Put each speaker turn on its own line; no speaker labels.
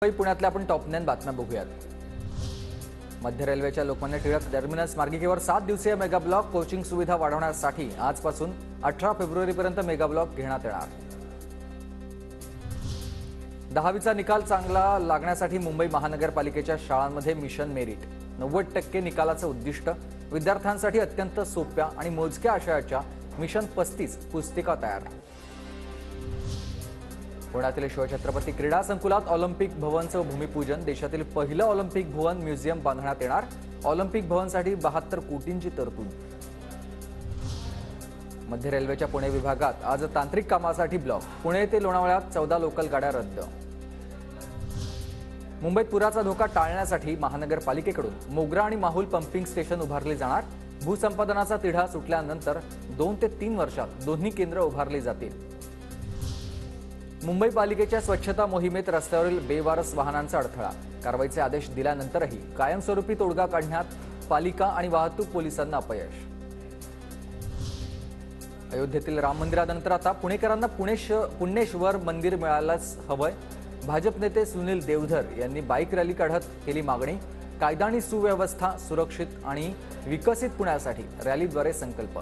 पुण्यातल्या आपण टॉप 9 बातम्या बघूयात। मध्य रेल्वेच्या लोकमान्य टिळक टर्मिनस मार्गिकेवर 7 दिवसीय मेगा ब्लॉक कोचिंग सुविधा वाढवण्यासाठी आजपासून 18 फेब्रुवारीपर्यंत मेगा ब्लॉक घेण्यात येणार। 10वीचा निकाल चांगला लागण्यासाठी मुंबई महानगरपालिकेच्या शाळांमध्ये मिशन मेरिट 90% निकालाचं उद्दिष्ट, विद्यार्थ्यांसाठी अत्यंत सोप्या आणि मोजक्या आशयाच्या मिशन 35 पुस्तिका तयार। पुण्यातील शिवछत्रपती क्रीडा संकुलात ऑलिम्पिक भवनचं भूमिपूजन, देशातील पहिलं ऑलिम्पिक भवन म्युझियम बांधण्यात येणार। ऑलिम्पिक भवनसाठी 72 कोटींची तरतूद। मध्य रेल्वेच्या पुणे विभागात आज तांत्रिक कामासाठी ब्लॉक, पुणे ते लोणावळ्यात 14 लोकल गाड्या रद्द। मुंबईत पुराचा धोका टाळण्यासाठी महानगरपालिकेकडून मोगरा आणि माहुल पंपिंग स्टेशन उभारले जाणार। भूसंपादनाचा तिढा सुटल्यानंतर 2 ते 3 वर्षात दोन्ही केंद्र उभारली जातील। मुंबई पालिकेच्या स्वच्छता मोहिमेत रस्त्यावरील बेवारस वाहनांचा अडथळा, कारवाईचे आदेश दिल्यानंतरही कायमस्वरूपी तोडगा काढण्यात पालिका आणि वाहतूक पोलिसांना अपयश। अयोध्येतील राम मंदिरानंतर आता पुणेकरांना पुण्येश्वर मंदिर मिळायलाच हवंय। भाजप नेते सुनील देवधर यांनी बाईक रॅली काढत केली मागणी। कायदा आणि सुव्यवस्था, सुरक्षित आणि विकसित पुण्यासाठी रॅलीद्वारे संकल्प।